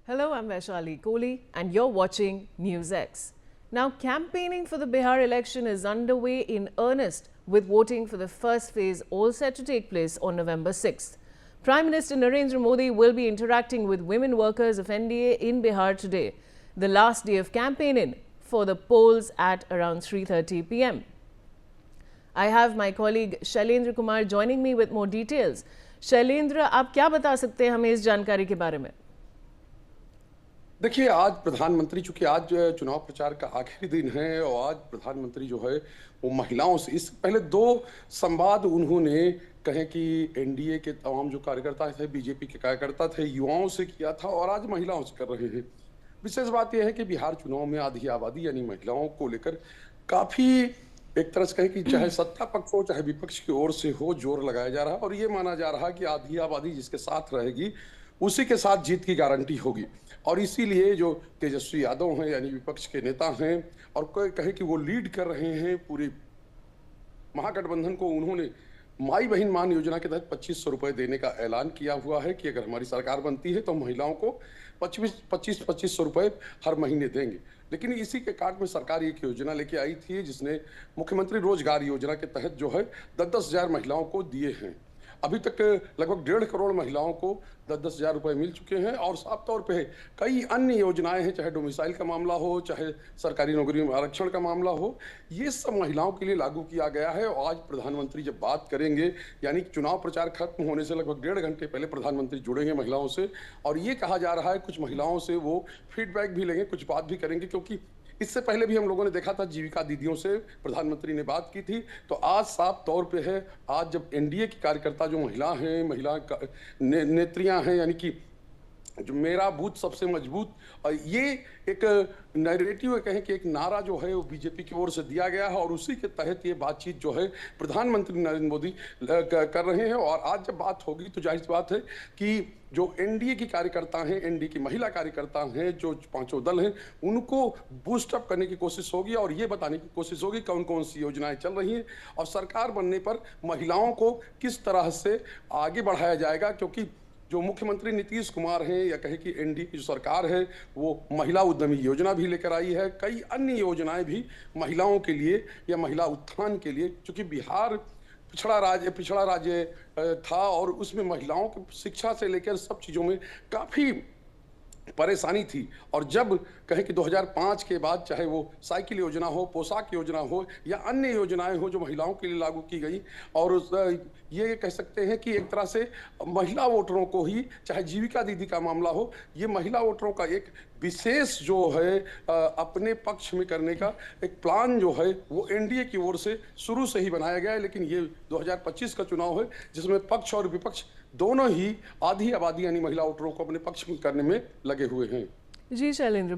Hello, I'm Vaishali Kohli and you're watching NewsX. Now, campaigning for the Bihar election is underway in earnest, with voting for the first phase all set to take place on November 6th. Prime Minister Narendra Modi will be interacting with women workers of NDA in Bihar today, the last day of campaigning for the polls at around 3:30 p.m. I have my colleague Shailendra Kumar joining me with more details. Shailendra, आप क्या बता सकते हैं हमें इस जानकारी के बारे में? देखिए, आज प्रधानमंत्री, चूंकि आज चुनाव प्रचार का आखिरी दिन है और आज प्रधानमंत्री जो है वो महिलाओं से इस पहले दो संवाद उन्होंने कहे कि एनडीए के तमाम जो कार्यकर्ता थे, बीजेपी के कार्यकर्ता थे, युवाओं से किया था और आज महिलाओं से कर रहे हैं। विशेष बात यह है कि बिहार चुनाव में आधी आबादी यानी महिलाओं को लेकर काफी एक तरह से कहें कि चाहे सत्ता पक्ष हो चाहे विपक्ष की ओर से हो, जोर लगाया जा रहा है और ये माना जा रहा है कि आधी आबादी जिसके साथ रहेगी उसी के साथ जीत की गारंटी होगी। और इसीलिए जो तेजस्वी यादव हैं यानी विपक्ष के नेता हैं और कोई कहे कि वो लीड कर रहे हैं पूरे महागठबंधन को, उन्होंने माई बहन मान योजना के तहत 2500 रुपए देने का ऐलान किया हुआ है कि अगर हमारी सरकार बनती है तो महिलाओं को 2500 रुपए हर महीने देंगे। लेकिन इसी के काट में सरकार एक योजना लेके आई थी जिसने मुख्यमंत्री रोजगार योजना के तहत जो है 10-10 हजार महिलाओं को दिए हैं। अभी तक लगभग 1.5 करोड़ महिलाओं को 10-10 हजार रुपए मिल चुके हैं और साफ तौर पे कई अन्य योजनाएं हैं, चाहे डोमिसाइल का मामला हो, चाहे सरकारी नौकरियों में आरक्षण का मामला हो, ये सब महिलाओं के लिए लागू किया गया है। और आज प्रधानमंत्री जब बात करेंगे, यानी चुनाव प्रचार खत्म होने से लगभग 1.5 घंटे पहले प्रधानमंत्री जुड़ेंगे महिलाओं से और ये कहा जा रहा है कुछ महिलाओं से वो फीडबैक भी लेंगे, कुछ बात भी करेंगे, क्योंकि इससे पहले भी हम लोगों ने देखा था जीविका दीदियों से प्रधानमंत्री ने बात की थी। तो आज साफ तौर पे है, आज जब एनडीए की कार्यकर्ता जो महिला नेत्रियां हैं, यानी कि जो मेरा बूथ सबसे मजबूत, ये एक नैरेटिव कहें कि एक नारा जो है वो बीजेपी की ओर से दिया गया है और उसी के तहत ये बातचीत जो है प्रधानमंत्री नरेंद्र मोदी कर रहे हैं। और आज जब बात होगी तो जाहिर सी बात है कि जो एनडीए की कार्यकर्ता हैं, एनडीए की महिला कार्यकर्ता हैं, जो पांचों दल हैं, उनको बूस्ट अप करने की कोशिश होगी और ये बताने की कोशिश होगी कौन कौन सी योजनाएं चल रही हैं और सरकार बनने पर महिलाओं को किस तरह से आगे बढ़ाया जाएगा। क्योंकि जो मुख्यमंत्री नीतीश कुमार हैं या कहे कि एनडीए की जो सरकार है वो महिला उद्यमी योजना भी लेकर आई है, कई अन्य योजनाएं भी महिलाओं के लिए या महिला उत्थान के लिए, क्योंकि बिहार पिछड़ा राज्य था और उसमें महिलाओं की शिक्षा से लेकर सब चीज़ों में काफ़ी परेशानी थी। और जब कहें कि 2005 के बाद चाहे वो साइकिल योजना हो, पोशाक योजना हो या अन्य योजनाएं हो जो महिलाओं के लिए लागू की गई, और ये कह सकते हैं कि एक तरह से महिला वोटरों को ही, चाहे जीविका दीदी का मामला हो, ये महिला वोटरों का एक विशेष जो है अपने पक्ष में करने का एक प्लान जो है वो एनडीए की ओर से शुरू से ही बनाया गया है। लेकिन ये 2025 का चुनाव है जिसमें पक्ष और विपक्ष दोनों ही आधी आबादी यानी महिला वोटरों को अपने पक्ष में करने में लगे हुए हैं। जी शैलेंद्र।